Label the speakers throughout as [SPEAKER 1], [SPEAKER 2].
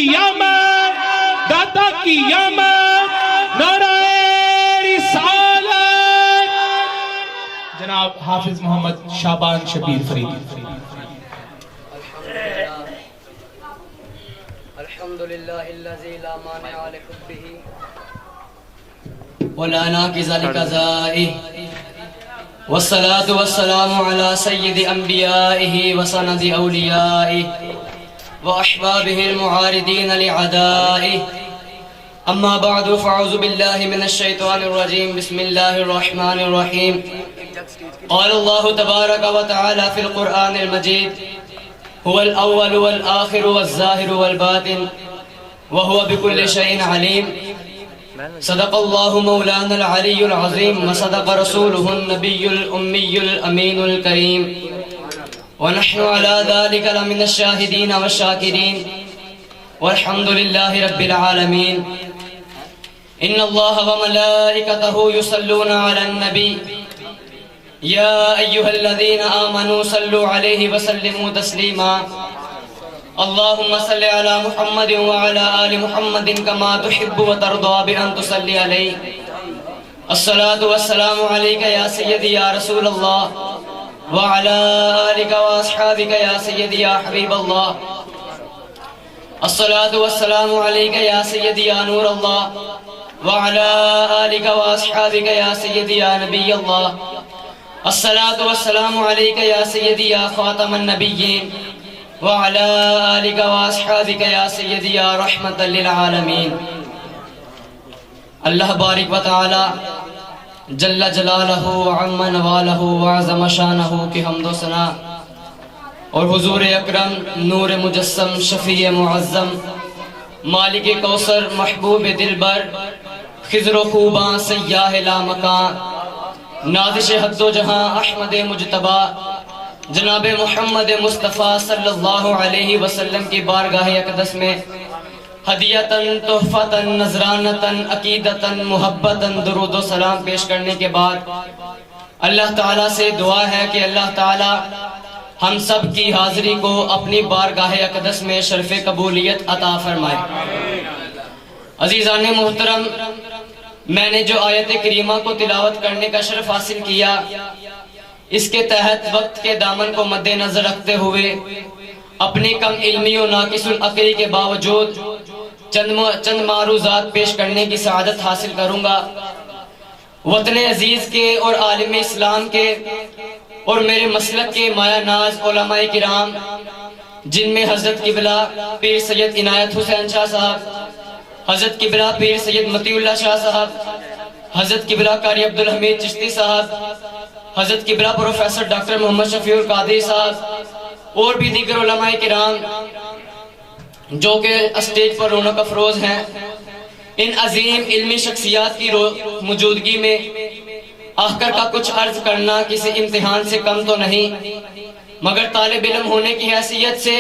[SPEAKER 1] قیامت داتا قیامت نعرہ رسالت جناب حافظ محمد شعبان شبیر فریدی.
[SPEAKER 2] الحمدللہ الذی لا مانع لحبہ ولا ناقض لقضائہ والصلاة والسلام على سید انبیائہ وسند اولیائہ واحبابہ المعارضین لعدائہ. اما بعد فاعوذ باللہ من الشیطان الرجیم. بسم اللہ الرحمن الرحیم. قال اللہ تبارک و تعالی فی القرآن المجید هو الأول والآخر والظاهر والباطن وهو بكل شيء عليم. صدق الله مولانا العلي العظيم وصدق رسوله النبي الأمي الأمين الكريم ونحن على ذلك لمن الشاهدين والشاكرين والحمد لله رب العالمين. إن الله وملائكته يصلون على النبي يا أيها الذين آمنوا صلوا عليه وسلموا تسليما. اللهم صل على محمد وعلى آل محمد كما تحب وترضى بأن تصلي عليه. الصلاة والسلام عليك يا سيدي يا رسول الله وعلى آلك وأصحابك يا سيدي يا حبيب الله. الصلاة والسلام عليك يا سيدي يا نور الله وعلى آلك وأصحابك يا سيدي يا نبي الله. الصلاة والسلام عليك يا سيدي يا خاتم النبيين وعلى آلك وأصحابك يا سيدي يا رحمة للعالمين. اللہ بارک و تعالی جل جلالہ وعم نوالہ وعظم شانہ کی حمد و ثنا اور حضور اکرم نور مجسم شفیع معظم مالک کوثر محبوب دلبر خضر و خوباں سیاہ لامکان نازش حد و جہاں احمد مجتبی جناب محمد مصطفیٰ صلی اللہ علیہ وسلم کی بارگاہ اقدس میں ہدیتاً تحفتاً نذرانتاً عقیدتاً محبتاً درود و سلام پیش کرنے کے بعد اللہ تعالیٰ سے دعا ہے کہ اللہ تعالیٰ ہم سب کی حاضری کو اپنی بارگاہ اقدس میں شرف قبولیت عطا فرمائے. عزیزان محترم، میں نے جو آیت کریمہ کو تلاوت کرنے کا شرف حاصل کیا، اس کے تحت وقت کے دامن کو مد نظر رکھتے ہوئے اپنی کم علمی و ناقص العقلی کے باوجود چند معروضات پیش کرنے کی سعادت حاصل کروں گا. وطن عزیز کے اور عالم اسلام کے اور میرے مسلک کے مایہ ناز علماء کرام، جن میں حضرت قبلہ پیر سید عنایت حسین شاہ صاحب، حضرت قبلہ پیر سید مطیع اللہ شاہ صاحب، حضرت قبلہ قاری عبدالحمید چشتی صاحب، حضرت قبلہ پروفیسر ڈاکٹر محمد شفیع القادری صاحب اور بھی دیگر علماء کرام جو کہ اسٹیج پر رونق افروز ہیں، ان عظیم علمی شخصیات کی موجودگی میں آخر کا کچھ عرض کرنا کسی امتحان سے کم تو نہیں، مگر طالب علم ہونے کی حیثیت سے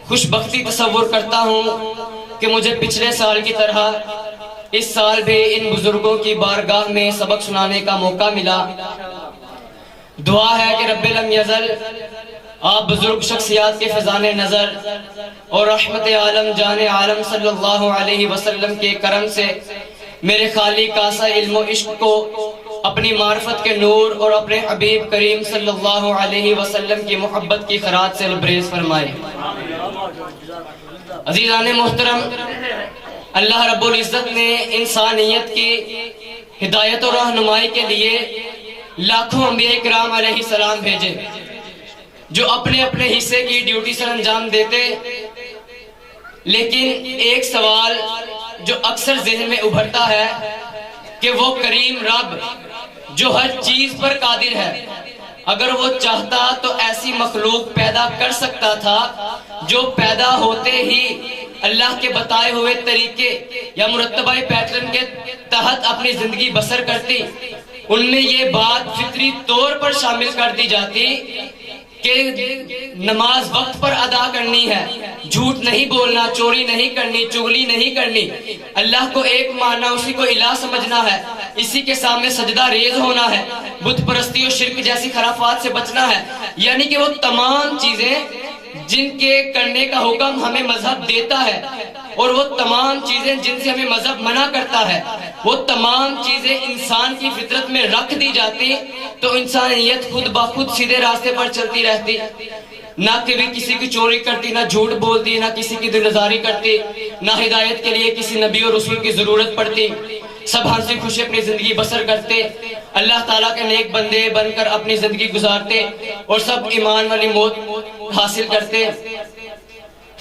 [SPEAKER 2] خوش بختی تصور کرتا ہوں کہ مجھے پچھلے سال کی طرح اس سال بھی ان بزرگوں کی بارگاہ میں سبق سنانے کا موقع ملا. دعا ہے کہ رب لم یزل آپ بزرگ شخصیات کے فیضان نظر اور رحمت عالم جان عالم صلی اللہ علیہ وسلم کے کرم سے میرے خالی کاسہ علم و عشق کو اپنی معرفت کے نور اور اپنے حبیب کریم صلی اللہ علیہ وسلم کی محبت کی خراج سے لبریز فرمائے. عزیزان محترم، اللہ رب العزت نے انسانیت کی ہدایت و رہنمائی کے لیے لاکھوں انبیاء کرام علیہ السلام بھیجے جو اپنے اپنے حصے کی ڈیوٹی سے انجام دیتے. لیکن ایک سوال جو اکثر ذہن میں ابھرتا ہے کہ وہ کریم رب جو ہر چیز پر قادر ہے، اگر وہ چاہتا تو ایسی مخلوق پیدا کر سکتا تھا جو پیدا ہوتے ہی اللہ کے بتائے ہوئے طریقے یا مرتبہ پیٹرن کے تحت اپنی زندگی بسر کرتی. ان میں یہ بات فطری طور پر شامل کر دی جاتی کہ نماز وقت پر ادا کرنی ہے، جھوٹ نہیں بولنا، چوری نہیں کرنی، چغلی نہیں کرنی، اللہ کو ایک ماننا، اسی کو الہ سمجھنا ہے، اسی کے سامنے سجدہ ریز ہونا ہے، بت پرستی و شرک جیسی خرافات سے بچنا ہے. یعنی کہ وہ تمام چیزیں جن کے کرنے کا حکم ہمیں مذہب دیتا ہے اور وہ تمام چیزیں جن سے ہمیں مذہب منع کرتا ہے وہ تمام چیزیں انسان کی فطرت میں رکھ دی جاتی تو انسانیت خود بخود سیدھے راستے پر چلتی رہتی، نہ کبھی کسی کی چوری کرتی، نہ جھوٹ بولتی، نہ کسی کی دلداری کرتی، نہ ہدایت کے لیے کسی نبی اور رسول کی ضرورت پڑتی، سب ہنسی خوشی اپنی زندگی بسر کرتے، اللہ تعالیٰ کے نیک بندے بن کر اپنی زندگی گزارتے اور سب ایمان والی موت حاصل کرتے۔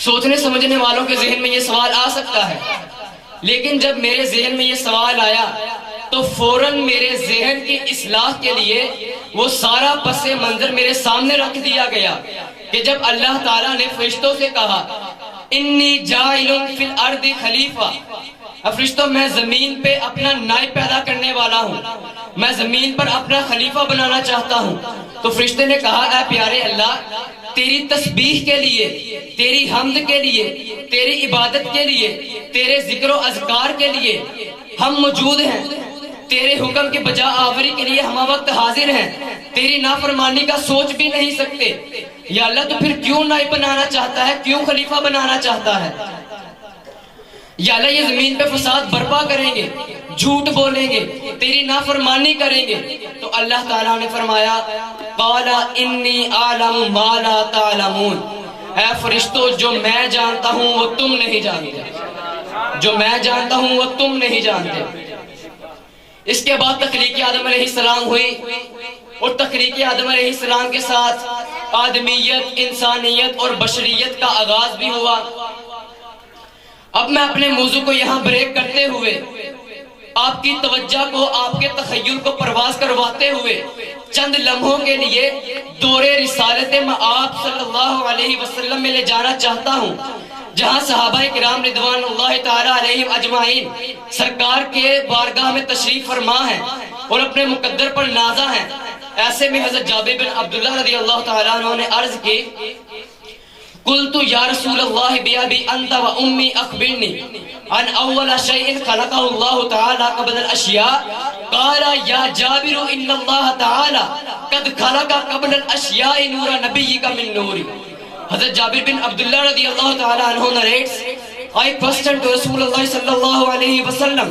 [SPEAKER 2] سوچنے سمجھنے والوں کے ذہن میں یہ سوال آ سکتا ہے، لیکن جب میرے ذہن میں یہ سوال آیا تو فوراً میرے ذہن کی اصلاح کے لیے وہ سارا پس منظر میرے سامنے رکھ دیا گیا کہ جب اللہ تعالیٰ نے فرشتوں سے کہا انی جاعل فی الارض خلیفہ، فرشتوں میں زمین پہ اپنا نائب پیدا کرنے والا ہوں، میں زمین پر اپنا خلیفہ بنانا چاہتا ہوں، تو فرشتے نے کہا اے پیارے اللہ تیری تسبیح کے لیے، تیری حمد کے لیے، تیری عبادت کے لیے، تیرے ذکر و اذکار کے لیے ہم موجود ہیں، تیرے حکم کی بجا آوری کے لیے ہم وقت حاضر ہیں، تیری نافرمانی کا سوچ بھی نہیں سکتے، یا اللہ تو پھر کیوں نائب بنانا چاہتا ہے، کیوں خلیفہ بنانا چاہتا ہے؟ یا اللہ یہ زمین پہ فساد برپا کریں گے، جھوٹ بولیں گے، تیری نافرمانی کریں گے، تو اللہ تعالیٰ نے فرمایا قال انی اعلم ما لا تعلمون، اے فرشتوں جو میں جانتا ہوں وہ تم نہیں جانتے، جو میں جانتا ہوں وہ تم نہیں جانتے۔ اس کے بعد تخلیق آدم علیہ السلام ہوئی اور تخلیق آدم علیہ السلام کے ساتھ آدمیت، انسانیت اور بشریت کا آغاز بھی ہوا۔ اب میں اپنے موضوع کو یہاں بریک کرتے ہوئے آپ کی توجہ کو، آپ کے تخیل کو پرواز کرواتے ہوئے چند لمحوں کے لیے دور رسالت مآب صلی اللہ علیہ وسلم میں لے جانا چاہتا ہوں، جہاں صحابہ کرام رضوان اللہ تعالی علیہم اجمعین سرکار کے بارگاہ میں تشریف فرما ہیں اور اپنے مقدر پر نازا ہیں۔ ایسے میں حضرت جابر بن عبداللہ رضی اللہ تعالیٰ عنہ نے عرض کی قلت یا رسول اللہ بأبی انت و امی اخبرنی عن اول شیء خلقہ اللہ تعالی قبل الاشیاء قال یا جابر ان اللہ تعالی قد خلق قبل الاشیاء نور نبیک من نوری۔ حضرت جابر بن عبداللہ رضی اللہ تعالی عنہ narrates I questioned to Rasulullah sallallahu alayhi wasallam,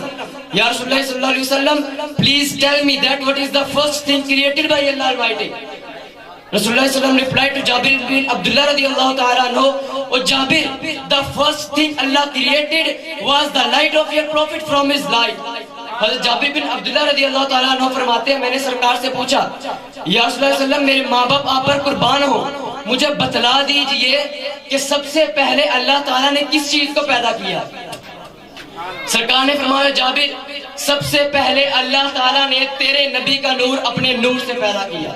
[SPEAKER 2] Ya Rasulullah sallallahu alayhi wasallam, please tell me that what is the first thing created by Allah Almighty? Rasulullah sallallahu replied to Jabir bin Abdullah radiyallahu ta'ala anhu, oh Jabir, the first thing Allah created was the light of your prophet from his light. حضرت جابر بن عبداللہ رضی اللہ تعالیٰ عنہ فرماتے ہیں میں نے سرکار سے پوچھا یا رسول اللہ صلی اللہ علیہ وسلم میرے ماں باپ آپ پر قربان ہو، مجھے بتلا دیجئے کہ سب سے پہلے اللہ تعالیٰ نے کس چیز کو پیدا کیا؟ سرکار نے فرمایا جابر سب سے پہلے اللہ تعالیٰ نے تیرے نبی کا نور اپنے نور سے پیدا کیا۔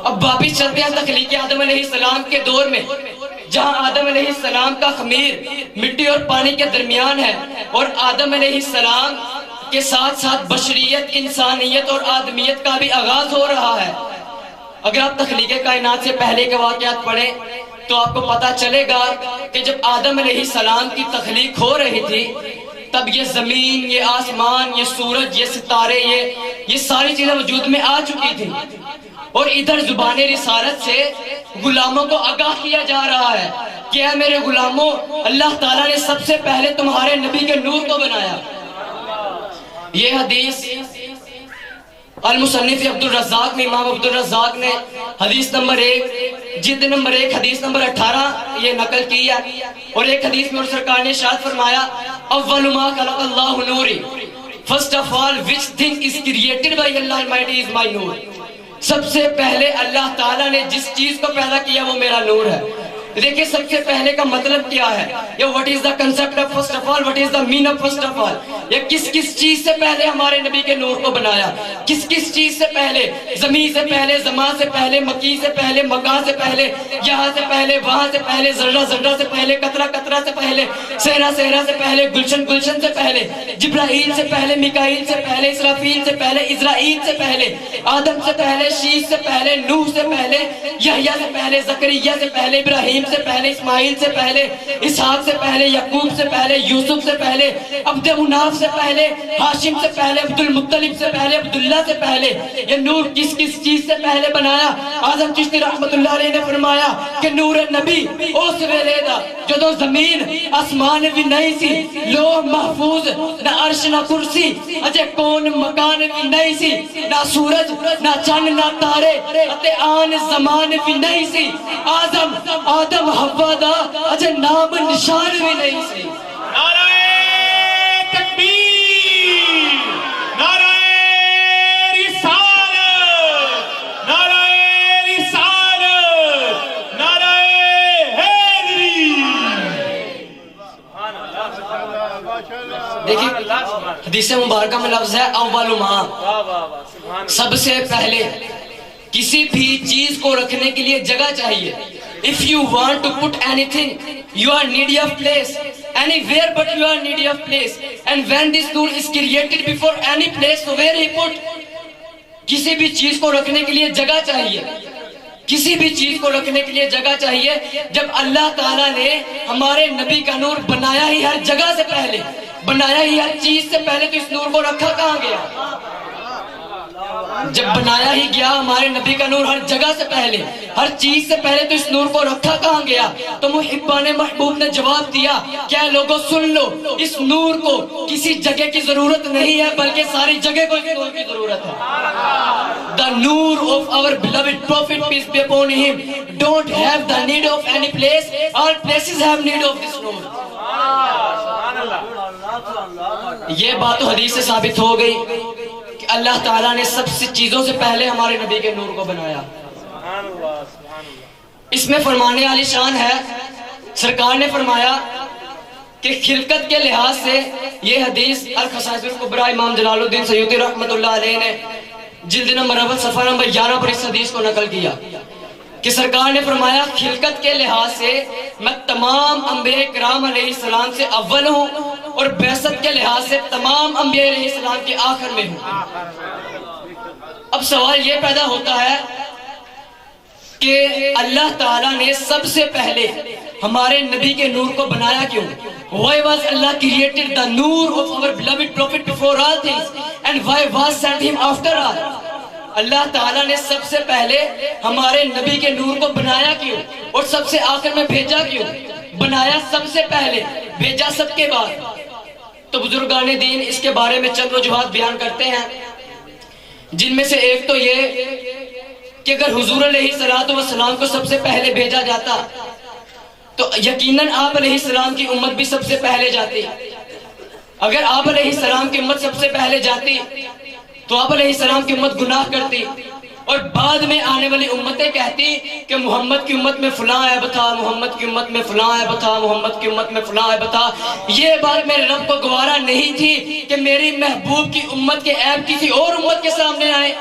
[SPEAKER 2] اب واپس چلتے ہیں تخلیق آدم علیہ السلام کے دور میں، جہاں آدم علیہ السلام کا خمیر مٹی اور پانی کے درمیان ہے اور آدم علیہ السلام کے ساتھ ساتھ بشریت، انسانیت اور آدمیت کا بھی آغاز ہو رہا ہے۔ اگر آپ تخلیق کائنات سے پہلے کے واقعات پڑھیں تو آپ کو پتا چلے گا کہ جب آدم علیہ السلام کی تخلیق ہو رہی تھی تب یہ زمین، یہ آسمان، یہ سورج، یہ ستارے، یہ ساری چیزیں وجود میں آ چکی تھی، اور ادھر زبان رسالت سے غلاموں کو آگاہ کیا جا رہا ہے کہ اے میرے غلاموں، اللہ تعالیٰ نے سب سے پہلے تمہارے نبی کے نور کو بنایا۔ یہ حدیث المصنف عبد الرزاق نے، امام عبد الرزاق نے حدیث نمبر 1 جلد نمبر 1 حدیث نمبر 18 یہ نقل کی ہے، اور ایک حدیث میں سرکار نے ارشاد فرمایا اول ما خلق اللہ نوری، first of all which thing is created by Allah Almighty is my نور۔ سب سے پہلے اللہ تعالیٰ نے جس چیز کو پیدا کیا وہ میرا نور ہے۔ دیکھیں سب سے پہلے کا مطلب کیا ہے، یا what is the concept of first of all, what is the meaning of first of all، یا کس چیز سے پہلے ہمارے نبی کے نور کو بنایا، کس چیز سے پہلے، زمین سے پہلے، زمان سے پہلے، مکی سے پہلے، مکان سے پہلے، یہاں سے پہلے، وہاں سے پہلے، ذرہ ذرہ سے پہلے، قطرہ قطرہ سے پہلے، صحرا صحرا سے پہلے، گلشن گلشن سے پہلے، جبرائیل سے پہلے، میکائیل سے پہلے، اسرافیل سے پہلے، اسرائیل سے پہلے، آدم سے پہلے، شیش سے پہلے، نوح سے پہلے، یحییٰ سے پہلے، زکریا سے پہلے، ابراہیم سے پہلے اسماعیل سے پہلے اسحاق سے پہلے یعقوب سے پہلے یوسف سے پہلے عبد مناف سے پہلے ہاشم سے پہلے عبد المطلب سے پہلے عبداللہ سے پہلے یہ نور کس کس چیز سے پہلے بنایا؟ اعظم چشتی رحمت اللہ علیہ نے فرمایا کہ نور نبی اس ویلے دا جدو زمین آسمان بھی نہیں سی، لوح محفوظ نہ عرش نہ کرسی، اجے کون مکان بھی نہیں سی، نہ سورج نہ چند نہ تارے اتے آن زمان بھی نہیں سی، آدم حوا دا اجے نام نشان بھی نہیں سی۔
[SPEAKER 1] نعرہ تکبیر، نعرہ رسالت، نعرہ رسالت، نعرہ حیدری۔
[SPEAKER 2] دیکھیں حدیث مبارکہ میں لفظ ہے اول ما، سب سے پہلے کسی بھی چیز کو رکھنے کے لیے جگہ چاہیے۔ If you want to put anything, you are needy of place. Anywhere but you are needy of place. And when this nur is created before any place, so where he put? کسی بھی چیز کو رکھنے کے لیے جگہ چاہیے، کسی بھی چیز کو رکھنے کے لیے جگہ چاہیے۔ جب اللہ تعالیٰ نے ہمارے نبی کا نور بنایا ہی ہر جگہ سے پہلے، بنایا ہی ہر چیز سے پہلے، تو اس نور کو رکھا کہاں گیا؟ جب بنایا ہی گیا ہمارے نبی کا نور ہر جگہ سے پہلے، ہر چیز سے پہلے، تو اس نور کو رکھا کہاں گیا؟ تو محبان محبوب نے جواب دیا، کیا لوگوں سن لو، اس نور کو کسی جگہ کی ضرورت نہیں ہے بلکہ ساری جگہ کو اس نور کی ضرورت ہے۔ The nur of our beloved prophet, peace be upon him, don't have the need of any place, all places have need of this nur۔ یہ بات تو حدیث سے ثابت ہو گئی کہ اللہ تعالیٰ نے سب سے چیزوں سے پہلے ہمارے نبی کے نور کو بنایا۔ اس میں فرمانے والی شان ہے، سرکار نے فرمایا کہ خلقت کے لحاظ سے یہ حدیث الخصائص الکبریٰ امام جلال الدین سیوطی رحمت اللہ علیہ نے جلد نمبر اول صفحہ نمبر 11 پر اس حدیث کو نقل کیا کہ سرکار نے فرمایا خلقت کے لحاظ سے میں تمام انبیاء کرام علیہ السلام سے اول ہوں اور بعثت کے لحاظ سے تمام انبیاء علیہ السلام کے آخر میں ہوں۔ اب سوال یہ پیدا ہوتا ہے کہ اللہ تعالیٰ نے سب سے پہلے ہمارے نبی کے نور کو بنایا کیوں؟ Why was Allah created the nur of our beloved prophet before all things? And why was sent him after all? اللہ تعالیٰ نے سب سے پہلے ہمارے نبی کے نور کو بنایا کیوں اور سب سے آخر میں بھیجا کیوں؟ بنایا سب سے پہلے، بھیجا سب کے بعد۔ تو بزرگان دین اس کے بارے میں چند وجوہات بیان کرتے ہیں، جن میں سے ایک تو یہ کہ اگر حضور علیہ السلام کو سب سے پہلے بھیجا جاتا تو یقیناً آپ علیہ السلام کی امت بھی سب سے پہلے جاتی۔ اگر آپ علیہ السلام کی امت سب سے پہلے جاتی تو آپ علیہ السلام کی امت گناہ کرتی اور بعد میں آنے والی امتیں کہتی کہ محمد کی امت میں فلاں عیب تھا، محمد کی امت میں فلاں عیب تھا، محمد کی امت میں فلاں عیب تھا۔ یہ بات میرے رب کو گوارا نہیں تھی کہ میری محبوب کی امت کے عیب کسی اور امت کے سامنے آئے،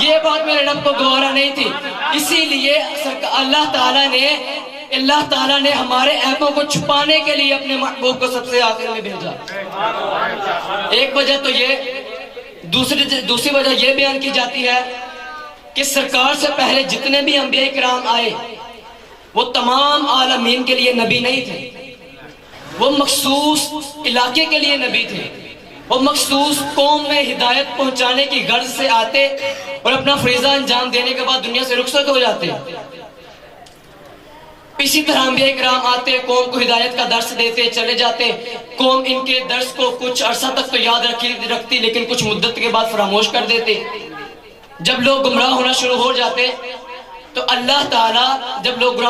[SPEAKER 2] یہ بات میرے رب کو گوارا نہیں تھی۔ اسی لیے اللہ تعالیٰ نے ہمارے عیبوں کو چھپانے کے لیے اپنے محبوب کو سب سے آخر میں بھیجا۔ ایک وجہ تو یہ، دوسری وجہ یہ بیان کی جاتی ہے کہ سرکار سے پہلے جتنے بھی انبیاء کرام آئے وہ تمام عالمین کے لیے نبی نہیں تھے، وہ مخصوص علاقے کے لیے نبی تھے، وہ مخصوص قوم میں ہدایت پہنچانے کی غرض سے آتے اور اپنا فریضہ انجام دینے کے بعد دنیا سے رخصت ہو جاتے۔ اسی طرح انبیاء کرام آتے، قوم کو ہدایت کا درس دیتے، چلے جاتے۔ قوم ان کے درس کو کچھ عرصہ تک تو یاد رکھتی لیکن کچھ مدت کے بعد فراموش کر دیتے۔ جب لوگ گمراہ ہونا شروع ہو جاتے تو اللہ تعالیٰ، جب لوگ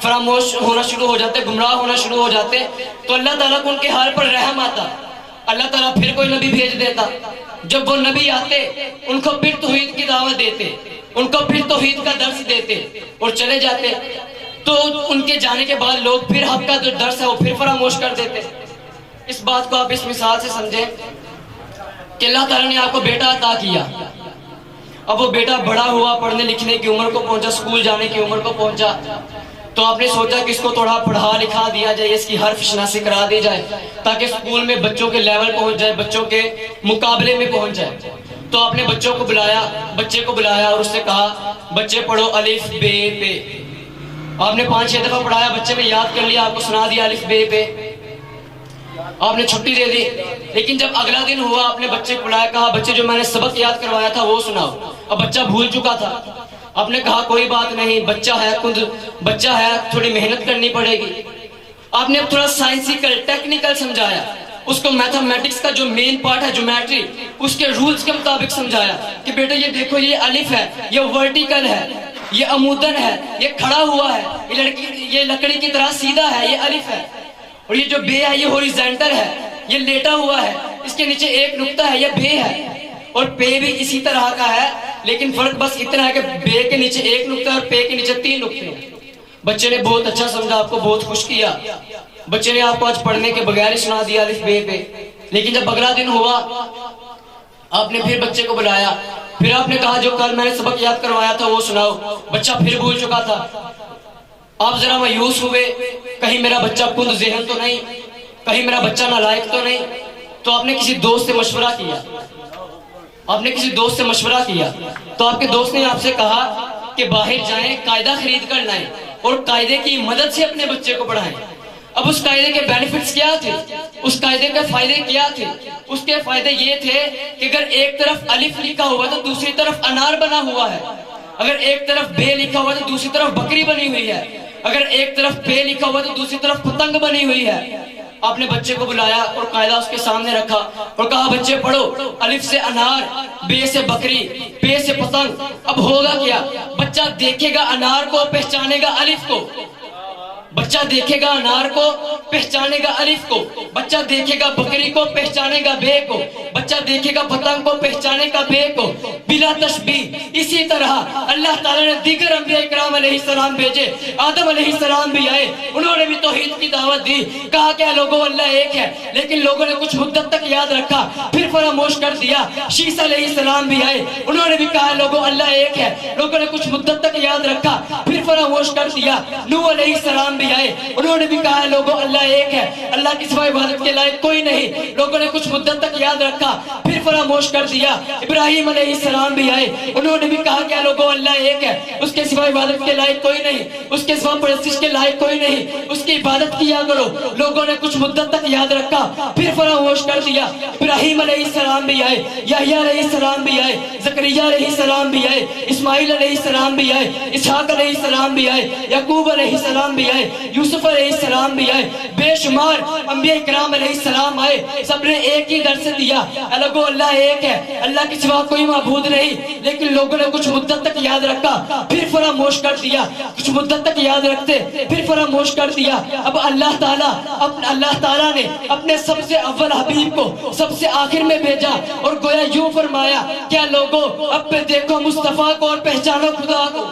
[SPEAKER 2] فراموش ہونا شروع ہو جاتے، گمراہ ہونا شروع ہو جاتے، تو اللہ تعالیٰ کو ان کے حال پر رحم آتا، اللہ تعالیٰ پھر کوئی نبی بھیج دیتا۔ جب وہ نبی آتے ان کو پھر توحید کی دعوت دیتے، ان کو پھر توحید کا درس دیتے اور چلے جاتے، تو ان کے جانے کے بعد لوگ پھر حق کا جو درس ہے وہ پھر فراموش کر دیتے۔ اس بات کو آپ اس مثال سے سمجھیں کہ اللہ تعالیٰ نے آپ کو بیٹا عطا کیا، اب وہ بیٹا بڑا ہوا، پڑھنے لکھنے کی عمر کو پہنچا، اسکول جانے کی عمر کو پہنچا، تو آپ نے سوچا کہ اس کو تھوڑا پڑھا لکھا دیا جائے، اس کی حرف شناسی کرا دی جائے تاکہ اسکول میں بچوں کے لیول پہنچ جائے، بچوں کے مقابلے میں پہنچ جائے۔ تو آپ نے بچے کو بلایا اور اس سے کہا بچے پڑھو الف بے پے۔ آپ نے 5-6 دفعہ پڑھایا، بچے نے یاد کر لیا، آپ کو سنا دیا الف بے پہ، آپ نے چھٹی دے دی۔ لیکن جب اگلا دن ہوا، آپ نے بچے کو بلایا، کہا بچے جو میں نے سبق یاد کروایا تھا وہ سناؤ۔ اب بچہ بھول چکا تھا، آپ نے کہا کوئی بات نہیں، بچہ ہے تھوڑی محنت کرنی پڑے گی۔ آپ نے اب تھوڑا سائنسیکل ٹیکنیکل سمجھایا، اس کو میتھمیٹکس کا جو مین پارٹ ہے جیومیٹری، اس کے رولز کے مطابق سمجھایا کہ بیٹا یہ دیکھو، یہ الف ہے، یہ ورٹیکل ہے، یہ عمودن ہے، یہ کھڑا ہوا ہے، یہ لکڑی کی طرح سیدھا ہے، یہ الف ہے، اور یہ جو بے ہے یہ ہوريزونٹل ہے، یہ لیٹا ہوا ہے، اس کے نیچے ایک نقطہ ہے، یہ بے ہے، اور پے بھی اسی طرح کا ہے، لیکن فرق بس اتنا ہے کہ بے کے نیچے ایک نقطہ اور پے کے نیچے 3 نقطے ہیں۔ بچے نے بہت اچھا سمجھا، آپ کو بہت خوش کیا، بچے نے آپ کو آج پڑھنے کے بغیر ہی سنا دیا الف بے پہ۔ لیکن جب اگلا دن ہوا، آپ نے پھر بچے کو بلایا، پھر آپ نے کہا جو کل میں نے سبق یاد کروایا تھا وہ سناؤ۔ بچہ پھر بھول چکا تھا، آپ ذرا مایوس ہوئے، کہیں میرا بچہ کند ذہن تو نہیں، کہیں میرا بچہ نالائق تو نہیں۔ تو آپ نے کسی دوست سے مشورہ کیا، تو آپ کے دوست نے آپ سے کہا کہ باہر جائیں، قاعدہ خرید کر لائیں اور قاعدے کی مدد سے اپنے بچے کو پڑھائیں۔ اب اس قاعدے کے بینیفٹس کیا تھے، اس قاعدے کے فائدے کیا تھے؟ اس کے فائدے یہ تھے کہ اگر ایک طرف الف لکھا ہوا تو دوسری طرف انار بنا ہوا ہے، اگر ایک طرف بے لکھا ہوا تو دوسری طرف بکری بنی ہوئی ہے، اگر ایک طرف بے لکھا ہوا تو دوسری طرف پتنگ بنی ہوئی ہے۔ آپ نے بچے کو بلایا اور قاعدہ اس کے سامنے رکھا اور کہا بچے پڑھو، الف سے انار، بے سے بکری، پے سے پتنگ۔ اب ہوگا کیا؟ بچہ دیکھے گا انار کو، پہچانے گا الف کو، بچہ دیکھے گا انار کو، پہچانے گا الف کو، بچہ دیکھے گا بکری کو، پہچانے گا بے کو، بچہ دیکھے گا پتنگ کو، پہچانے گا بے کو، بلا تشبیہ۔ اسی طرح اللہ تعالیٰ نے دیگر انبیاء کرام علیہ السلام بھیجے، آدم علیہ السلام بھی آئے، انہوں نے بھی توحید کی دعوت دی، کہا کہ لوگوں اللہ ایک ہے، لیکن لوگوں نے کچھ مدت تک یاد رکھا پھر فراموش کر دیا۔ شیس علیہ السلام بھی آئے، انہوں نے بھی کہا لوگوں اللہ ایک ہے، لوگوں نے کچھ مدت تک یاد رکھا پھر فراموش کر دیا۔ نوح علیہ السلام بھی آئے، انہوں نے بھی کہا لوگوں اللہ ایک ہے، اللہ کی سوا عبادت کے لائق کوئی نہیں، لوگوں نے کچھ مدت تک یاد رکھا پھر فراموش کر دیا۔ ابراہیم علیہ السلام بھی آئے، انہوں نے بھی کہا کہ لوگوں اللہ ایک ہے، اس کے سوا عبادت کے لائق کوئی نہیں، اس کے سوا پرستش کے لائق کوئی نہیں، اس کی عبادت کیا کرو، لوگوں نے کچھ مدت تک یاد رکھا پھر فراموش کر دیا۔ ابراہیم علیہ السلام بھی آئے، یحییٰ علیہ السلام بھی آئے، زکریا علیہ السلام بھی آئے، اسماعیل علیہ السلام بھی آئے، اسحاق علیہ السلام بھی آئے، یعقوب علیہ السلام بھی آئے، یوسف علیہ السلام بھی آئے، بے شمار انبیاء کرام علیہ السلام آئے، سب نے ایک ہی درس دیا، لوگوں اللہ ایک ہے، اللہ کے سوا کوئی معبود نہیں، لیکن لوگوں نے کچھ مدت تک یاد رکھا پھر فراموش کر دیا، کچھ مدت تک یاد رکھتے پھر فراموش کر دیا۔ اب اللہ تعالیٰ نے اپنے سب سے اول حبیب کو سب سے آخر میں بھیجا اور گویا یوں فرمایا، کیا لوگوں اب پہ دیکھو مصطفیٰ کو اور پہچانو خدا کو۔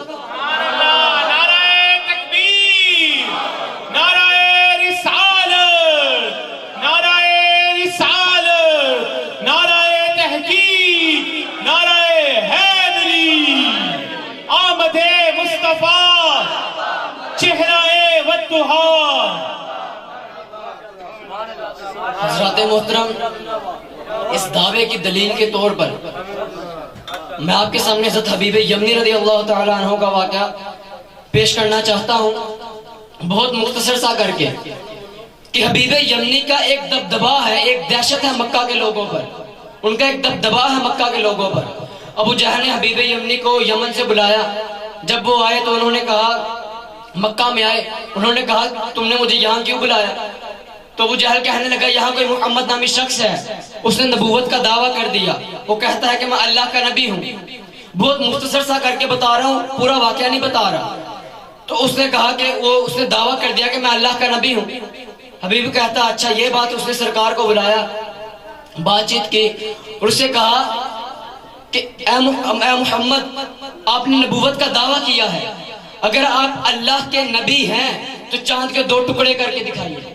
[SPEAKER 2] حضرات محترم، اس دعوے کی دلیل کے طور پر میں آپ کے سامنے حضرت حبیب یمنی رضی اللہ تعالیٰ عنہ کا واقعہ پیش کرنا چاہتا ہوں، بہت مختصر سا کر کے، کہ حبیب یمنی کا ایک دبدبہ ہے، ایک دہشت ہے مکہ کے لوگوں پر، ان کا ایک دبدبہ ہے مکہ کے لوگوں پر۔ ابو جہل نے حبیب یمنی کو یمن سے بلایا، جب وہ آئے تو انہوں نے کہا، مکہ میں آئے، انہوں نے کہا تم نے مجھے یہاں کیوں بلایا؟ تو ابو جہل کہنے لگا یہاں کوئی محمد نامی شخص ہے، اس نے نبوت کا دعویٰ کر دیا، وہ کہتا ہے کہ میں اللہ کا نبی ہوں۔ بہت مختصر سا کر کے بتا رہا ہوں، پورا واقعہ نہیں بتا رہا۔ تو اس نے کہا کہ اس نے دعویٰ کر دیا کہ میں اللہ کا نبی ہوں۔ حبیب کہتا اچھا یہ بات، اس نے سرکار کو بلایا، بات چیت کی اور اس سے کہا کہ اے محمد، آپ نے نبوت کا دعویٰ کیا ہے، اگر آپ اللہ کے نبی ہیں تو چاند کے 2 ٹکڑے کر کے دکھائیے،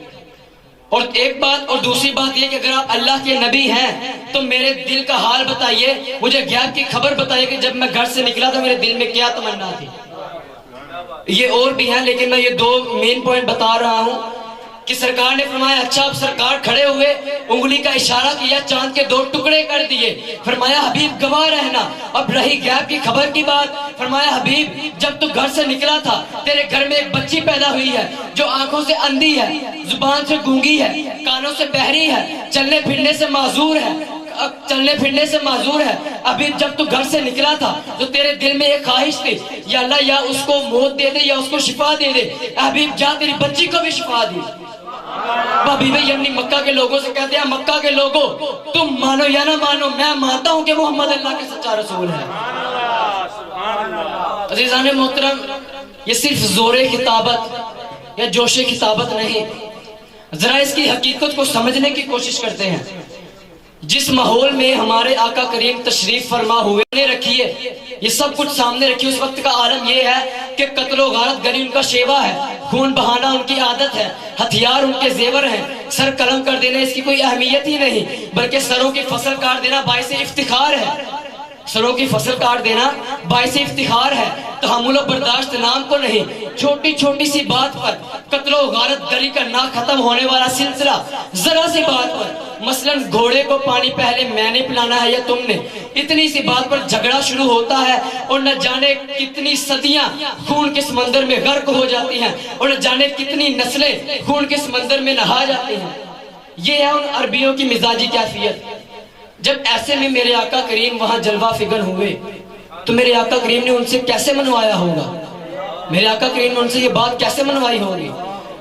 [SPEAKER 2] اور ایک بات، اور دوسری بات یہ کہ اگر آپ اللہ کے نبی ہیں تو میرے دل کا حال بتائیے، مجھے غیب کی خبر بتائیے کہ جب میں گھر سے نکلا تو میرے دل میں کیا تمنا تھی۔ یہ اور بھی ہیں لیکن میں یہ 2 مین پوائنٹ بتا رہا ہوں کہ سرکار نے فرمایا اچھا، اب سرکار کھڑے ہوئے، انگلی کا اشارہ کیا، چاند کے 2 ٹکڑے کر دیے، فرمایا حبیب گواہ رہنا، اب رہی غیب کی خبر کی بات، فرمایا حبیب جب تو گھر سے نکلا تھا تیرے گھر میں ایک بچی پیدا ہوئی ہے جو آنکھوں سے اندھی ہے، زبان سے گونگی ہے، کانوں سے بہری ہے، چلنے پھرنے سے معذور ہے، ابھی جب تو گھر سے نکلا تھا تو تیرے دل میں ایک خواہش تھی، یا اللہ یا اس کو موت دے دے یا اس کو شفا دے دے، حبیب جا تیری بچی کو بھی شفا دی۔ حبیب یمنی مکہ کے لوگوں سے کہتے ہیں مکہ کے لوگوں تم مانو یا نہ مانو، میں مانتا ہوں کہ محمد اللہ کے سچا رسول ہے۔ عزیزان محترم، یہ صرف زور خطابت یا جوش خطابت نہیں، ذرا اس کی حقیقت کو سمجھنے کی کوشش کرتے ہیں۔ جس ماحول میں ہمارے آقا کریم تشریف فرما ہوئے نے رکھیے، یہ سب کچھ سامنے رکھیے، اس وقت کا عالم یہ ہے کہ قتل و غارت گری ان کا شیوا ہے، خون بہانا ان کی عادت ہے، ہتھیار ان کے زیور ہیں، سر قلم کر دینا اس کی کوئی اہمیت ہی نہیں، بلکہ سروں کی فصل کاٹ دینا باعث افتخار ہے، سروں کی فصل کاٹ دینا باعث افتخار ہے، تحمل و برداشت نام کو نہیں، چھوٹی چھوٹی سی بات پر قتل و غارت گری کا نہ ختم ہونے والا سلسلہ، ذرا سی بات پر مثلاً گھوڑے کو پانی پہلے میں نے پلانا ہے یا تم نے، اتنی سی بات پر جھگڑا شروع ہوتا ہے اور نہ جانے کتنی صدیاں خون کے سمندر میں غرق ہو جاتی ہیں اور نہ جانے کتنی نسلیں خون کے سمندر میں نہا جاتی ہیں۔ یہ ہے ان عربیوں کی مزاجی کیفیت۔ جب ایسے میں میرے آقا کریم وہاں جلوہ فگر ہوئے تو میرے آقا کریم نے ان سے کیسے منوایا ہوگا؟ میرے آقا کریم نے ان سے یہ بات کیسے منوائی ہوگی؟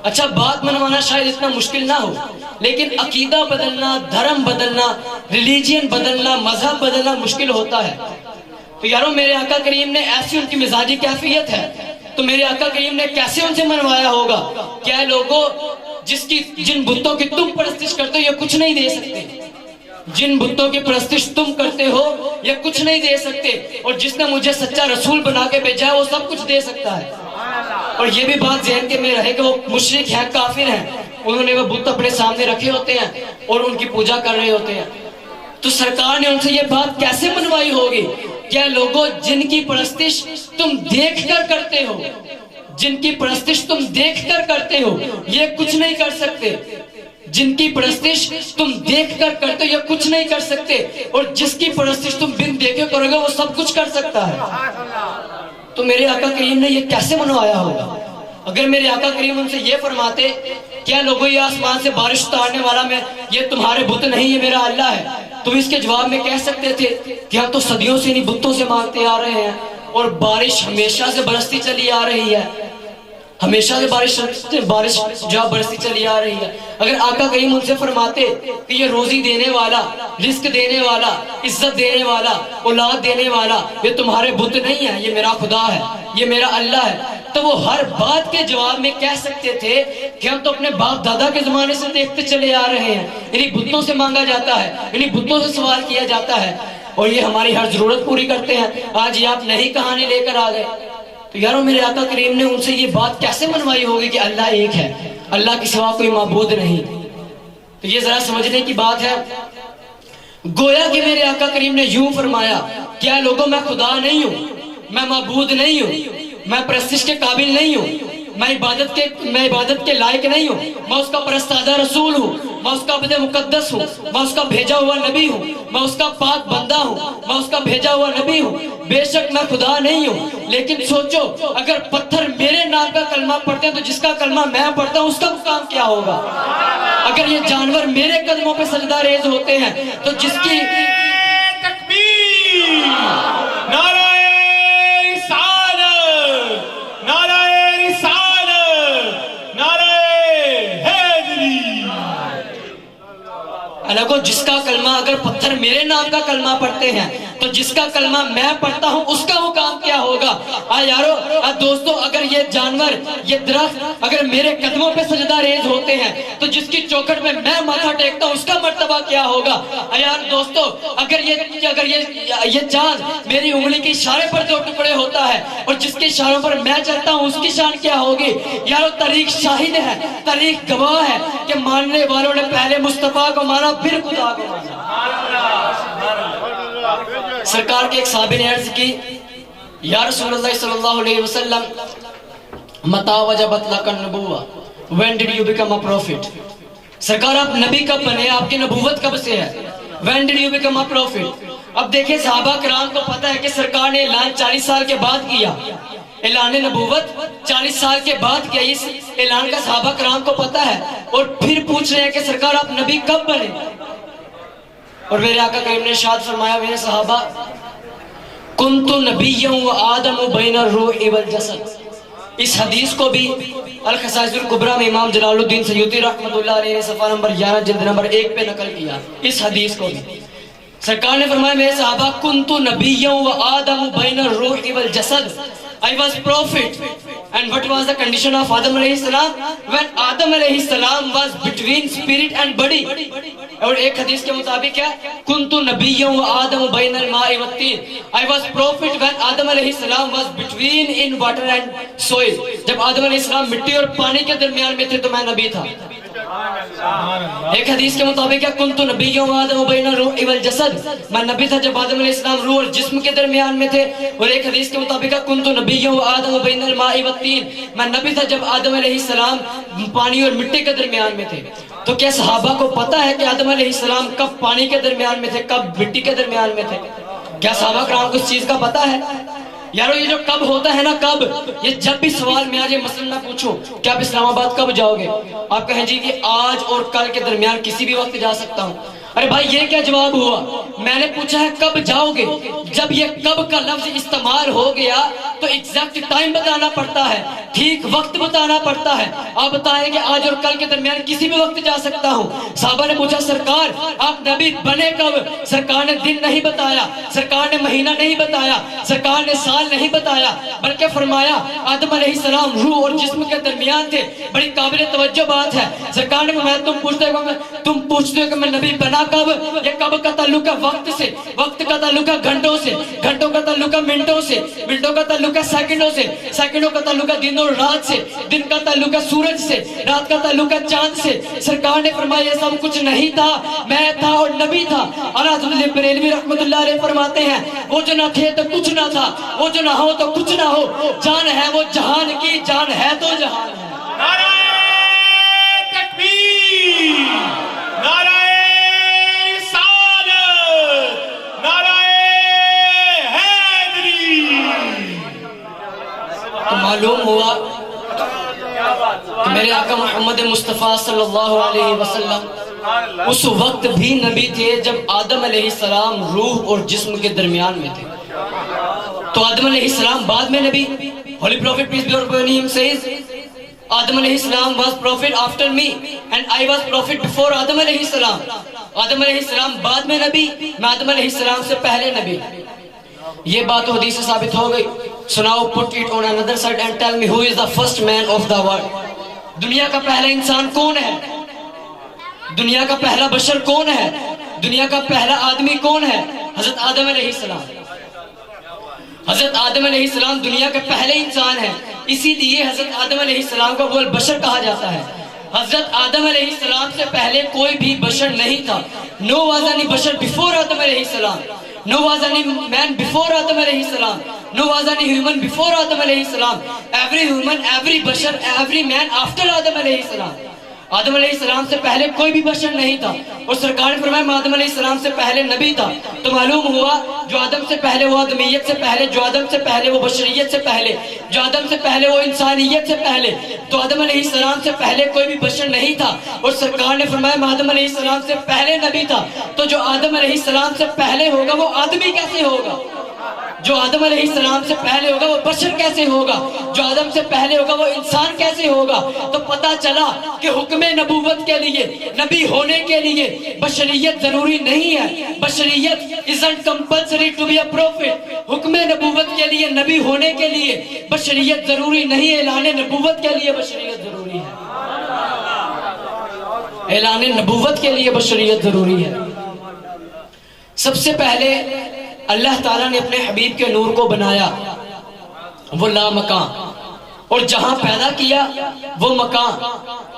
[SPEAKER 2] اچھا بات منوانا شاید اتنا مشکل نہ ہو، لیکن عقیدہ بدلنا، دھرم بدلنا، ریلیجین بدلنا، مذہب بدلنا مشکل ہوتا ہے۔ تو یارو میرے آقا کریم نے ایسی ان کی مزاجی کیفیت ہے تو میرے آقا کریم نے کیسے ان سے منوایا ہوگا؟ کیا لوگوں جن بتوں کی تم پرستش کرتے ہو یہ کچھ نہیں دے سکتے، جن بتوں کی پرستش تم کرتے ہو یہ کچھ نہیں دے سکتے، اور جس نے مجھے سچا رسول بنا کے بھیجا ہے وہ سب کچھ دے سکتا ہے۔ اور یہ بھی بات ذہن کے میں رہے کہ وہ مشرک ہیں، کافر ہیں، انہوں نے وہ بت اپنے سامنے رکھے ہوتے ہیں اور ان کی پوجا کر رہے ہوتے ہیں۔ تو سرکار نے ان سے یہ بات کیسے منوائی ہوگی؟ کیا لوگوں جن کی پرستش تم دیکھ کر کرتے ہو، جن کی پرستش تم دیکھ کر کرتے ہو یہ کچھ نہیں کر سکتے، جن کی پرستش تم دیکھ کر کرتے ہو یہ کچھ نہیں کر سکتے، اور جس کی پرستش تم بن دیکھے کرو گے وہ سب کچھ کر سکتا ہے۔ تو میرے آقا کریم نے یہ کیسے منوایا ہوگا؟ اگر میرے آقا کریم ان سے یہ فرماتے کیا لوگوں یہ آسمان سے بارش اتارنے والا میں یہ تمہارے بت نہیں یہ میرا اللہ ہے، تم اس کے جواب میں کہہ سکتے تھے کہ ہم تو صدیوں سے انہیں بتوں سے مانگتے آ رہے ہیں اور بارش ہمیشہ سے برستی چلی آ رہی ہے، ہمیشہ سے بارش جو برستی چلی آ رہی ہے۔ اگر آقا کریم ان سے فرماتے کہ یہ روزی دینے والا، رزق دینے والا، عزت دینے والا، اولاد دینے والا یہ تمہارے بت نہیں ہے، یہ میرا خدا ہے، یہ میرا اللہ ہے، تو وہ ہر بات کے جواب میں کہہ سکتے تھے کہ ہم تو اپنے باپ دادا کے زمانے سے دیکھتے چلے آ رہے ہیں، انہیں بتوں سے مانگا جاتا ہے، انہیں بتوں سے سوال کیا جاتا ہے اور یہ ہماری ہر ضرورت پوری کرتے ہیں، آج یہ آپ نئی کہانی لے کر آ گئے۔ تو یارو میرے آقا کریم نے ان سے یہ بات کیسے منوائی ہوگی کہ اللہ ایک ہے، اللہ کے سوا کوئی معبود نہیں؟ تو یہ ذرا سمجھنے کی بات ہے۔ گویا کہ میرے آقا کریم نے یوں فرمایا کیا لوگوں میں خدا نہیں ہوں، میں معبود نہیں ہوں، میں پرستش کے قابل نہیں ہوں، میں عبادت کے لائق نہیں ہوں، میں اس کا پرستادہ رسول ہوں، میں اس کا عبد مقدس ہوں، میں اس کا بھیجا ہوا نبی ہوں، میں اس کا پاک بندہ ہوں، میں اس کا بھیجا ہوا نبی ہوں، بے شک میں خدا نہیں ہوں۔ لیکن سوچو اگر پتھر میرے نام کا کلمہ پڑھتے ہیں تو جس کا کلمہ میں پڑھتا ہوں اس کا مقام کیا ہوگا؟ اگر یہ جانور میرے قدموں پہ سجدہ ریز ہوتے ہیں تو جس کی
[SPEAKER 1] تکبیر، نعرہ رسالت، نعرہ رسالت، نعرہ حیدری۔
[SPEAKER 2] الگو جس کا کلمہ اگر پتھر میرے نام کا کلمہ پڑھتے ہیں تو جس کا کلمہ میں پڑھتا ہوں اس کا مقام کیا ہوگا؟ یارو دوستو اگر یہ جانور یہ درخت اگر میرے قدموں پہ سجدہ ریز ہوتے ہیں تو جس کی چوکھٹ میں میں ماتھا ٹیکتا ہوں اس کا مرتبہ کیا ہوگا؟ یار دوستو اگر یہ چاند میری انگلی کے اشارے پر 2 ٹکڑے ہوتا ہے اور جس کے اشاروں پر میں چلتا ہوں اس کی شان کیا ہوگی؟ یارو تاریخ شاہد ہے، تاریخ گواہ ہے کہ ماننے والوں نے پہلے مصطفیٰ کو مانا پھر خدا کو مانا۔ سرکار کے ایک صحابی نے عرض کی یا رسول اللہ صلی اللہ علیہ وسلم متا وجبت لک النبوہ، when did you become a prophet? سرکار آپ نبی کب بنے؟ آپ کی نبوت کب سے ہے؟ when did you become a prophet? اب دیکھیں صحابہ کرام کو پتا ہے کہ سرکار نے اعلان 40 سال کے بعد کیا، اعلان نبوت 40 سال کے بعد کیا، اس اعلان کا صحابہ کرام کو پتا ہے، اور پھر پوچھ رہے ہیں کہ سرکار آپ نبی کب بنے؟ اور میرے آقا کریم نے ارشاد فرمایا میرے صحابہ کنت نبیا وآدم بین الروح والجسد. اس حدیث کو بھی الخصائص الکبریٰ میں امام جلال الدین سیوطی رحمۃ اللہ علیہ نے صفحہ نمبر 11 جلد نمبر 1 پہ نقل کیا. اس حدیث کو بھی سرکار نے فرمایا میرے صحابہ کنت نبیا وآدم بین الروح والجسد. I was prophet. And what was the condition of Adam alayhi salam? When Adam alayhi salam was between spirit and body. اور ایک حدیث کے مطابق کیا کنت نبیا وآدم بین الماء والطین. I was prophet when Adam alayhi salam was between in water and soil. جب آدم علیہ السلام مٹی اور پانی کے درمیان میں تھے تو میں نبی تھا. ایک حدیث کے مطابق کیا کنت نبی وآدم بین الروح والجسد. میں نبی تھا جب آدم علیہ السلام روح اور جسم کے درمیان میں تھے. اور ایک حدیث کے مطابق کیا کنت نبی وآدم بین الماء والطین. میں نبی تھا جب آدم علیہ السلام پانی اور مٹی کے درمیان میں تھے. تو کیا صحابہ کو پتا ہے کہ آدم علیہ السلام کب پانی کے درمیان میں تھے کب مٹی کے درمیان میں تھے؟ کیا صحابہ کرام کو اس چیز کا پتا ہے؟ یارو یہ جو کب ہوتا ہے نا کب، یہ جب بھی سوال میں آج یہ مثلا نہ پوچھوں کہ آپ اسلام آباد کب جاؤ گے، آپ کہیں جی کہ آج اور کل کے درمیان کسی بھی وقت جا سکتا ہوں. ارے بھائی یہ کیا جواب ہوا؟ میں نے پوچھا ہے کب جاؤ گے. جب یہ کب کا لفظ استعمال ہو گیا تو ایگزیکٹ ٹائم بتانا پڑتا ہے، ٹھیک وقت بتانا پڑتا ہے. آپ بتائیں کہ آج اور کل کے درمیان کسی بھی وقت جا سکتا ہوں. صحابہ نے پوچھا سرکار آپ نبی بنے کب؟ سرکار نے دن نہیں بتایا، سرکار نے مہینہ نہیں بتایا، سرکار نے سال نہیں بتایا، بلکہ فرمایا آدم علیہ السلام روح اور جسم کے درمیان تھے. بڑی قابل توجہ بات ہے. سرکار نے فرمایا تم پوچھتے ہو کہ میں نبی بنا کب؟ یہ کب کا تعلق ہے وقت سے، وقت کا تعلق ہے گھنٹوں سے، گھنٹوں کا تعلق ہے منٹوں سے، منٹوں کا تعلق ہے سیکنڈوں سے، سیکنڈوں کا تعلق ہے دن اور رات سے، دن کا تعلق ہے سورج سے، رات کا تعلق ہے چاند سے. سرکار نے فرمایا یہ سب کچھ نہیں تھا، میں تھا اور نبی تھا. حضرت بریلوی رحمۃ اللہ علیہ فرماتے ہیں وہ جو نہ تھے تو کچھ نہ تھا، وہ جو نہ ہو تو کچھ نہ ہو، جان ہے وہ جہان کی، جان ہے تو جہان ہے.
[SPEAKER 1] نعرہ تکبیر، نعرہ رسالت، نعرہ حیدری.
[SPEAKER 2] تو معلوم ہوا کہ میرے آقا محمد مصطفیٰ صلی اللہ علیہ وسلم اس وقت بھی نبی تھے جب آدم علیہ السلام روح اور جسم کے درمیان میں تھے. تو آدم علیہ السلام بعد میں نبی. Holy Prophet peace be upon him says Adam alayhi salam was prophet after me and I was prophet before Adam alayhi salam. آدم علیہ السلام بعد میں نبی، میں آدم علیہ السلام سے پہلے نبی. یہ بات حدیث سے ثابت ہو گئی. سناؤ put it on another side and tell me who is the first man of the world. دنیا کا پہلا انسان کون ہے؟ دنیا کا پہلا بشر کون ہے؟ دنیا کا پہلا آدمی کون ہے؟ حضرت آدم علیہ السلام. حضرت آدم علیہ السلام دنیا کے پہلے انسان ہیں، اسی لیے حضرت آدم علیہ السلام کو اول بشر کہا جاتا ہے. حضرت آدم علیہ السلام سے پہلے کوئی بھی بشر نہیں تھا. No was any بشر before آدم علیہ السلام. No was any man before آدم علیہ السلام. No was any human before آدم علیہ السلام. Every human, every بشر, every man after آدم علیہ السلام. آدم علیہ السلام سے پہلے کوئی بھی بشر نہیں تھا. اور سرکار نے فرمایا میں آدم علیہ السلام سے پہلے نبی تھا. تو معلوم ہوا جو آدم سے پہلے وہ آدمیت سے پہلے، جو آدم سے پہلے وہ بشریت سے پہلے، جو آدم سے پہلے وہ انسانیت سے پہلے. تو آدم علیہ السلام سے پہلے کوئی بھی بشر نہیں تھا. اور سرکار نے فرمایا میں آدم علیہ السلام سے پہلے نبی تھا. تو جو آدم علیہ السلام سے پہلے ہوگا وہ آدمی کیسے ہوگا؟ جو آدم علیہ السلام سے پہلے ہوگا وہ بشر کیسے ہوگا؟ جو آدم سے پہلے ہوگا وہ انسان کیسے ہوگا؟ تو پتا چلا کہ حکم نبوت کے لیے، نبی ہونے کے لیے بشریت ضروری نہیں ہے. بشریت isn't compulsory to be a prophet. حکم نبوت کے لیے، نبی ہونے کے لیے بشریت ضروری نہیں. اعلان نبوت کے لیے بشریت ضروری ہے. اعلان نبوت کے لیے بشریت ضروری ہے. سب سے پہلے اللہ تعالیٰ نے اپنے حبیب کے نور کو بنایا، وہ لا مکان، اور جہاں پیدا کیا وہ مکان،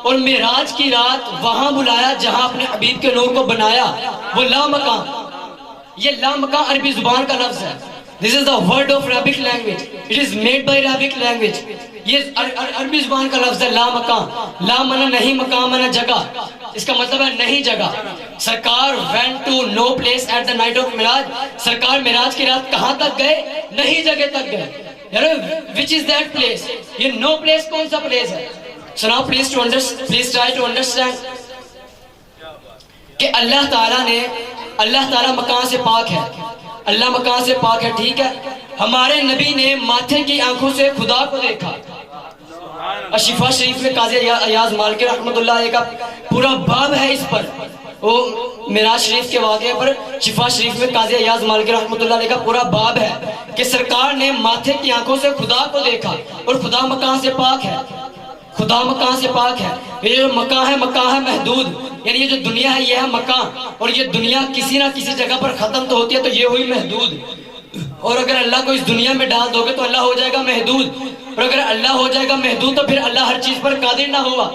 [SPEAKER 2] اور معراج کی رات وہاں بلایا جہاں اپنے حبیب کے نور کو بنایا، وہ لا مکان. یہ لا مکان عربی زبان کا لفظ ہے. This is the word of Arabic language. It is made by Arabic language. یہ عربی زبان کا لفظ ہے لا مکان. لا منا نہیں، مکان منا جگہ. اس کا مطلب ہے نہیں جگہ. سرکار went to no place at the night of Miraj. سرکار معراج کی رات کہاں تک گئے؟ نہیں جگہ تک گئے. Which is that place? یہ no place کون سا place ہے؟ So now please try to understand کہ اللہ تعالیٰ مکان سے پاک ہے. اللہ مکان سے پاک ہے، ٹھیک ہے. ہمارے نبی نے ماتھے کی آنکھوں سے خدا کو دیکھا. شفا شریف میں قاضی ایاز مالکی رحمۃ اللہ علیہ کا پورا باب ہے اس پر. وہ معراج شریف کے واقعے پر شفا شریف میں قاضی ایاز مالکی رحمۃ اللہ علیہ کا پورا باب ہے کہ سرکار نے ماتھے کی آنکھوں سے خدا کو دیکھا اور خدا مکان سے پاک ہے. خدا مکان سے پاک ہے. یہ جو مکان ہے محدود، یعنی یہ جو دنیا ہے یہ ہے مکان، اور یہ دنیا کسی نہ کسی جگہ پر ختم تو ہوتی ہے، تو یہ ہوئی محدود. اور اگر اللہ کو اس دنیا میں ڈال دو گے تو اللہ ہو جائے گا محدود، اور اگر اللہ ہو جائے گا محدود تو پھر اللہ ہر چیز پر قادر نہ ہوا.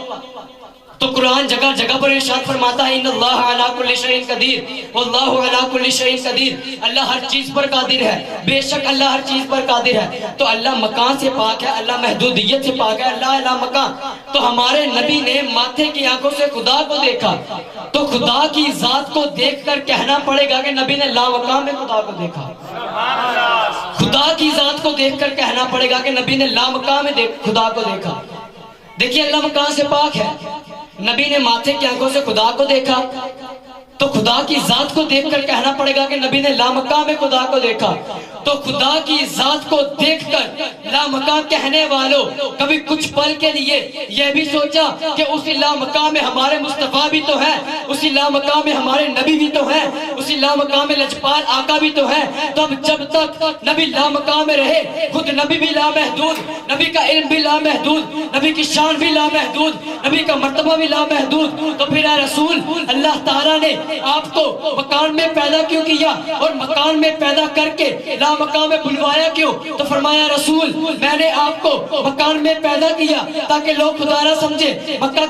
[SPEAKER 2] تو قرآن جگہ جگہ پر ارشاد فرماتا ہے ان اللہ علی کل شیء قدیر واللہ علی کل شیء قدیر. اللہ ہر چیز پر قادر ہے، بے شک اللہ ہر چیز پر قادر ہے. تو اللہ مکان سے پاک ہے، اللہ محدودیت سے پاک ہے، اللہ اعلی مکان. تو ہمارے نبی نے ماتھے کی آنکھوں سے خدا کو دیکھا، تو خدا کی ذات کو دیکھ کر کہنا پڑے گا کہ نبی نے لا مکان میں خدا کو دیکھا. خدا کی ذات کو دیکھ کر کہنا پڑے گا کہ نبی نے لا مکان میں خدا کو دیکھا. دیکھیے اللہ مکان سے پاک ہے، نبی نے ماتھے کی آنکھوں سے خدا کو دیکھا، تو خدا کی ذات کو دیکھ کر کہنا پڑے گا کہ نبی نے لامکان میں خدا کو دیکھا. تو خدا کی ذات کو دیکھ کر لامکان کہنے والوں کبھی کچھ پل کے لیے یہ بھی سوچا کہ اسی لامکان میں ہمارے مصطفیٰ بھی تو ہے، اسی لامکان میں ہمارے نبی بھی تو ہیں، اسی لامکان میں لجپال آقا بھی تو ہے. تو اب جب تک نبی لامکان میں رہے، خود نبی بھی لامحدود، نبی کا علم بھی لامحدود، نبی کی شان بھی لامحدود، نبی کا مرتبہ بھی لامحدود، تو پھر اے رسول اللہ تعالیٰ نے آپ کو مکان میں پیدا کیوں کیا اور مکان میں پیدا کر کے لا مکان میں بلوایا کیوں؟ تو فرمایا رسول میں نے آپ کو مکان میں پیدا کیا تاکہ لوگ خدا نہ سمجھے، مکہ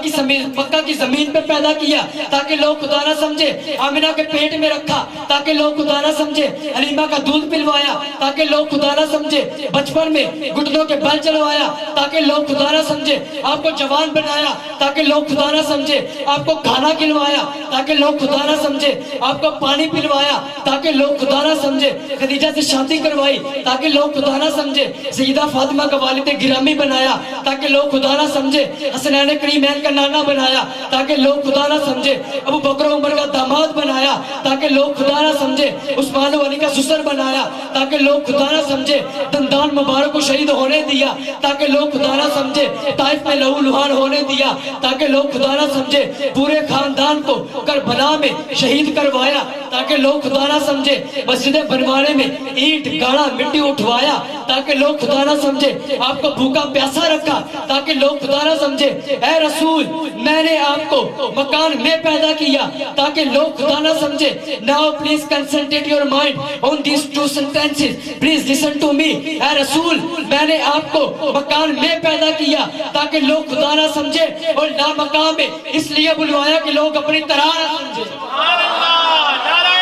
[SPEAKER 2] کی زمین پہ پیدا کیا تاکہ لوگ خدا نہ سمجھے، آمنہ کے پیٹ میں رکھا تاکہ لوگ خدا نہ سمجھے، حلیمہ کا دودھ پلوایا تاکہ لوگ خدا نہ سمجھے، بچپن میں گھٹنوں کے بل چلوایا تاکہ لوگ خدا نہ سمجھے، آپ کو جوان بنایا تاکہ لوگ خدا نہ سمجھے، آپ کو کھانا کھلوایا تاکہ لوگ خدا نہ سمجھے، آپ کو پانی پلوایا تاکہ لوگ خدا نہ سمجھے، خدیجہ سے شادی کروائی تاکہ لوگ خدا نہ سمجھے، سیدہ فاطمہ کا والد گرامی بنایا تاکہ لوگ خدا نہ سمجھے، حسنین کریمین کا نانا بنایا تاکہ لوگ خدا نہ سمجھے، ابو بکر عمر کا داماد بنایا تاکہ لوگ خدا نہ سمجھے، عثمان و علی کا سسر بنایا تاکہ لوگ خدا نہ سمجھے، دندان مبارک کو شہید ہونے دیا تاکہ لوگ خدا نہ سمجھے، طائف میں لہو لہان ہونے دیا تاکہ لوگ خدا نہ سمجھے، پورے خاندان کو کربلا میں شہید کروایا تاکہ لوگ خدا نہ سمجھے، مسجد بنوانے میں اینٹ گاڑا مٹی اٹھوایا تاکہ لوگ خدا نہ سمجھے، آپ کو بھوکا پیاسا رکھا تاکہ لوگ خدا نہ سمجھے. اے رسول میں نے آپ کو مکان میں پیدا کیا تاکہ لوگ خدا نہ سمجھے. Now please concentrate your mind on these two sentences. Please listen to me. اے رسول میں نے آپ کو مکان میں پیدا کیا تاکہ لوگ خدا نہ سمجھے اور لا مکان میں اس لیے بلوایا کہ لوگ اپنی طرح نہ سمجھے.
[SPEAKER 1] سبحان اللہ، نعرہ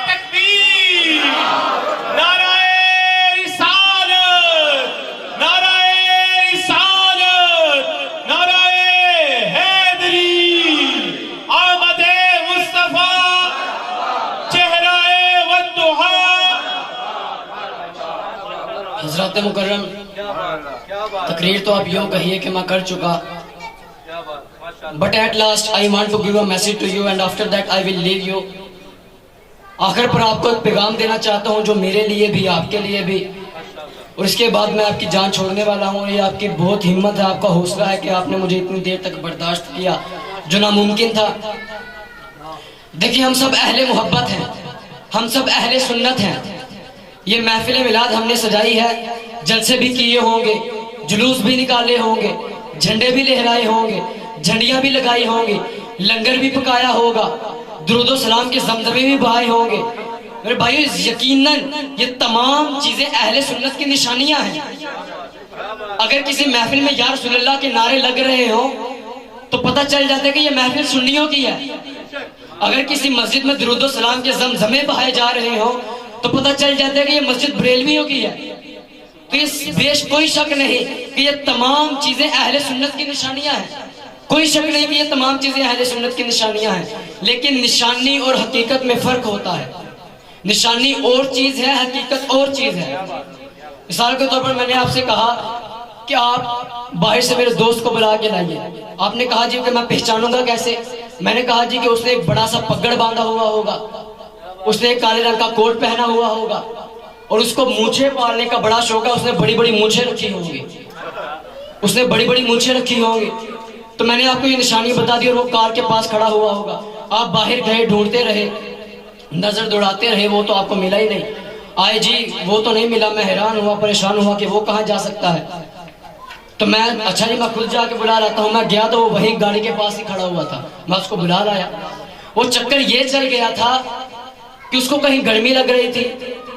[SPEAKER 1] تکبیر، نعرہ رسالت، نعرہ رسالت، نعرہ حیدری، آمد مصطفیٰ، چہرہ والضحیٰ.
[SPEAKER 2] حضرات مکرم تقریر تو آپ یوں کہیے کہ میں کر چکا، but at last I want to give a message to you and after that I will leave you. آخر پر آپ کو ایک پیغام دینا چاہتا ہوں جو میرے لیے بھی آپ کے لیے بھی، اور اس کے بعد میں آپ کی جان چھوڑنے والا ہوں. یہ آپ کی بہت ہمت ہے، آپ کا حوصلہ ہے کہ آپ نے مجھے اتنی دیر تک برداشت کیا جو ناممکن تھا. دیکھیں ہم سب اہل محبت ہیں، ہم سب اہل سنت ہیں. یہ محفل میلاد ہم نے سجائی ہے، جلسے بھی کیے ہوں گے، جلوس بھی نکالے ہوں گے، جھنڈے بھی لہرائے ہوں گے، جھنڈیاں بھی لگائی ہوں گی، لنگر بھی پکایا ہوگا، درود و سلام کے زمزمے بھی بہائے ہوں گے. میرے بھائیو یقیناً یہ تمام چیزیں اہل سنت کی نشانیاں ہیں. اگر کسی محفل میں یا رسول اللہ کے نعرے لگ رہے ہوں تو پتہ چل جاتا ہے کہ یہ محفل سنیوں کی ہے. اگر کسی مسجد میں درود و سلام کے زمزمے بہائے جا رہے ہوں تو پتہ چل جاتا ہے کہ یہ مسجد بریلویوں کی ہے. تو یہ بیش کوئی شک نہیں کہ یہ تمام چیزیں اہل سنت کی نشانیاں ہیں. کوئی شک نہیں کہ یہ تمام چیزیں اہل سنت کی نشانیاں ہیں. لیکن نشانی اور حقیقت میں فرق ہوتا ہے. نشانی اور چیز ہے, حقیقت اور چیز ہے. مثال کے طور پر میں نے آپ سے کہا کہ آپ باہر سے میرے دوست کو بلا کے لائیے. آپ نے کہا جی کہ میں پہچانوں گا کیسے؟ میں نے کہا جی کہ اس نے ایک بڑا سا پگڑ باندھا ہوا ہوگا, اس نے ایک کالے رنگ کا کوٹ پہنا ہوا ہوگا, اور اس کو مونچھیں پالنے کا بڑا شوق ہے. اس نے بڑی بڑی مونچھیں رکھی ہوں گی, اس نے بڑی بڑی مونچھیں رکھی ہوں گی. تو میں نے آپ کو یہ نشانی بتا دی اور وہ کار کے پاس کھڑا ہوا ہوگا. آپ باہر گئے, ڈھونڈتے رہے, نظر دوڑاتے رہے, وہ تو آپ کو ملا ہی نہیں. آئے جی وہ تو نہیں ملا. میں حیران ہوا, پریشان ہوا کہ وہ کہاں جا سکتا ہے. تو میں اچھا جی میں خود جا کے بلا لاتا ہوں. میں گیا تو وہ وہیں گاڑی کے پاس ہی کھڑا ہوا تھا. میں اس کو بلا لایا. وہ چکر یہ چل گیا تھا کہ اس کو کہیں گرمی لگ رہی تھی.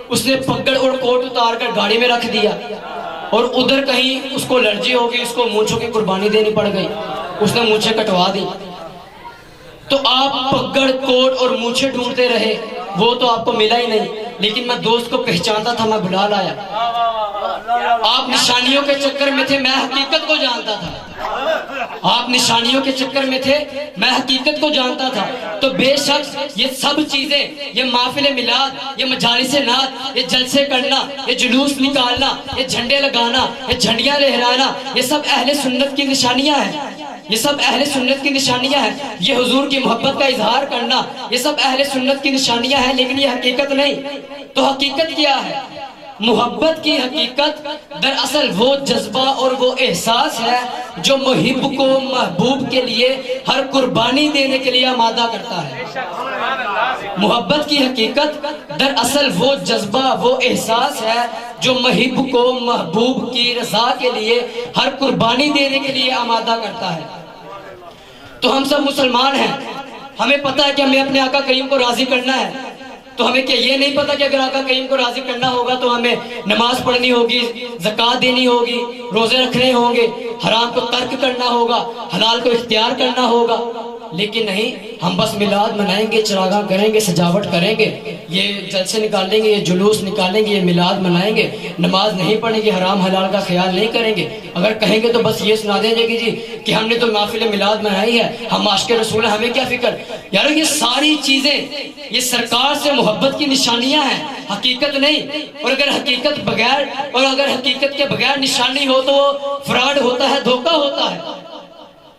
[SPEAKER 2] اس نے پگڑ اور کوٹ اتار کر گاڑی میں رکھ دیا, اور ادھر کہیں اس کو الرجی ہو گئی, اس کو مونچھوں کی قربانی دینی پڑ گئی, اس نے مونچھیں کٹوا دی. تو آپ پگڑ کوٹ اور مونچھیں ڈھونڈتے رہے, وہ تو آپ کو ملا ہی نہیں. لیکن میں دوست کو پہچانتا تھا, میں بلا لایا. آپ نشانیوں کے چکر میں تھے, میں حقیقت کو جانتا تھا. آپ نشانیوں کے چکر میں تھے, میں حقیقت کو جانتا تھا. تو بے شک یہ سب چیزیں, یہ محفل میلاد, یہ مجالس نعت, یہ جلسے کرنا, یہ جلوس نکالنا, یہ جھنڈے لگانا, یہ جھنڈیاں لہرانا, یہ سب اہل سنت کی نشانیاں ہیں. یہ سب اہل سنت کی نشانیاں ہیں. یہ حضور کی محبت کا اظہار کرنا, یہ سب اہل سنت کی نشانیاں ہیں. لیکن یہ حقیقت نہیں. تو حقیقت کیا ہے؟ محبت کی حقیقت دراصل وہ جذبہ اور وہ احساس ہے جو محب کو محبوب کے لیے ہر قربانی دینے کے لیے آمادہ کرتا ہے. محبت کی حقیقت دراصل وہ جذبہ, وہ احساس ہے جو محب کو محبوب کی رضا کے لیے ہر قربانی دینے کے لیے آمادہ کرتا ہے. تو ہم سب مسلمان ہیں, ہمیں پتہ ہے کہ ہمیں اپنے آقا کریم کو راضی کرنا ہے. تو ہمیں کیا یہ نہیں پتا کہ اگر آقا کریم کو راضی کرنا ہوگا تو ہمیں نماز پڑھنی ہوگی, زکوٰۃ دینی ہوگی, روزے رکھنے ہوں گے, حرام کو ترک کرنا ہوگا, حلال کو اختیار کرنا ہوگا. لیکن نہیں, ہم بس میلاد منائیں گے, چراغاں کریں گے, سجاوٹ کریں گے, یہ جلسے نکالیں گے, یہ جلوس نکالیں گے, یہ میلاد منائیں گے, نماز نہیں پڑھیں گے, حرام حلال کا خیال نہیں کریں گے. اگر کہیں گے تو بس یہ سنا دیں گے کہ جی کہ ہم نے تو محفل میلاد منائی ہے, ہم عاشق رسول ہیں, ہمیں کیا فکر. یارو یہ ساری چیزیں یہ سرکار سے محبت کی نشانیاں ہیں, حقیقت نہیں. اور اگر حقیقت بغیر, اور اگر حقیقت کے بغیر نشانی ہو تو وہ فراڈ ہوتا ہے, دھوکہ ہوتا ہے.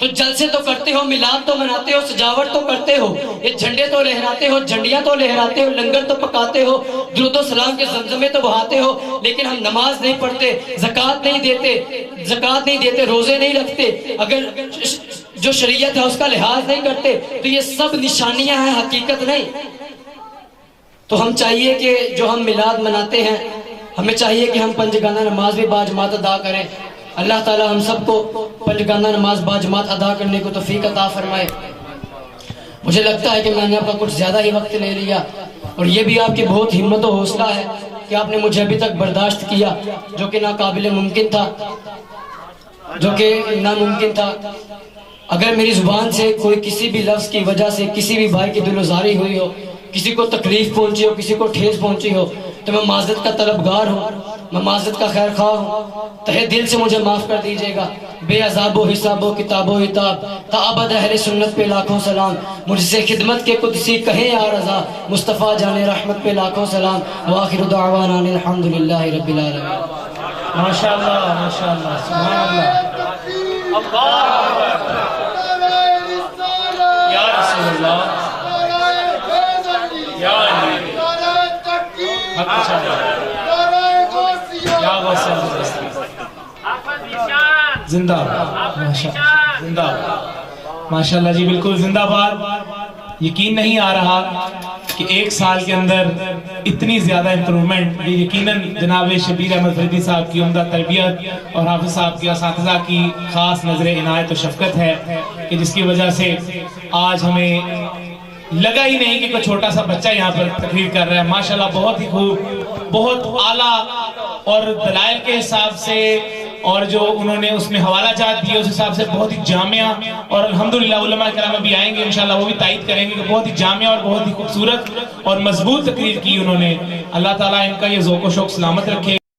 [SPEAKER 2] تو جلسے تو کرتے ہو, میلاد تو مناتے ہو, سجاوٹ تو کرتے ہو, یہ جھنڈے تو لہراتے ہو, جھنڈیاں تو لہراتے ہو, لنگر تو پکاتے ہو, درود و سلام کے زمزمے تو بہاتے ہو, لیکن ہم نماز نہیں پڑھتے, زکوٰۃ نہیں دیتے, روزے نہیں رکھتے, اگر جو شریعت ہے اس کا لحاظ نہیں کرتے. تو یہ سب نشانیاں ہیں, حقیقت نہیں. تو ہم چاہیے کہ جو ہم میلاد مناتے ہیں, ہمیں چاہیے کہ ہم پنجگانہ نماز بھی باجماعت ادا کریں. اللہ تعالی ہم سب کو پنجگانہ نماز باجماعت ادا کرنے کو توفیق عطا فرمائے. مجھے لگتا ہے کہ میں نے آپ کا کچھ زیادہ ہی وقت لے لیا, اور یہ بھی آپ کی بہت ہمت و حوصلہ ہے کہ آپ نے مجھے ابھی تک برداشت کیا, جو کہ ناقابل ممکن تھا, جو کہ ناممکن تھا. اگر میری زبان سے کوئی کسی بھی لفظ کی وجہ سے کسی بھی بھائی کی دلزاری ہوئی ہو, کسی کو تکلیف پہنچی ہو, کسی کو ٹھیس پہنچی ہو, تو میں معذرت کا طلبگار ہوں, میں معذرت کا خیر خواہ ہوں. تہہ دل سے مجھے معاف کر دیجئے گا. بے عذاب و حساب و کتاب و عتاب تا ابد اہل سنت پہ لاکھوں سلام. مجھ سے خدمت کے قدسی کہیں یا رضا, مصطفیٰ جان رحمت پہ لاکھوں سلام. وآخر دعوانا الحمدللہ رب العالمین.
[SPEAKER 3] ماشاءاللہ ماشاءاللہ, سبحان اللہ, یا رسول اللہ, یا علی, حق چاہتا, یا غوث زندہ زندہ. ماشاءاللہ جی, بالکل زندہ باد. یقین نہیں آ رہا کہ ایک سال کے اندر اتنی زیادہ امپرومنٹ. یہ یقیناً جناب شبیر احمد فریدی صاحب کی عمدہ تربیت اور حافظ صاحب کے اساتذہ کی خاص نظر عنایت و شفقت ہے کہ جس کی وجہ سے آج ہمیں لگا ہی نہیں کہ کوئی چھوٹا سا بچہ یہاں پر تقریر کر رہا ہے. ماشاءاللہ بہت ہی خوب, بہت اعلیٰ, اور دلائل کے حساب سے اور جو انہوں نے اس میں حوالہ جات دیے اس حساب سے بہت ہی جامعہ، اور الحمدللہ علماء کرام ابھی آئیں گے انشاءاللہ وہ بھی تائید کریں گے کہ بہت ہی جامعہ اور بہت ہی خوبصورت اور مضبوط تقریر کی انہوں نے. اللہ تعالیٰ ان کا یہ ذوق و شوق سلامت رکھے.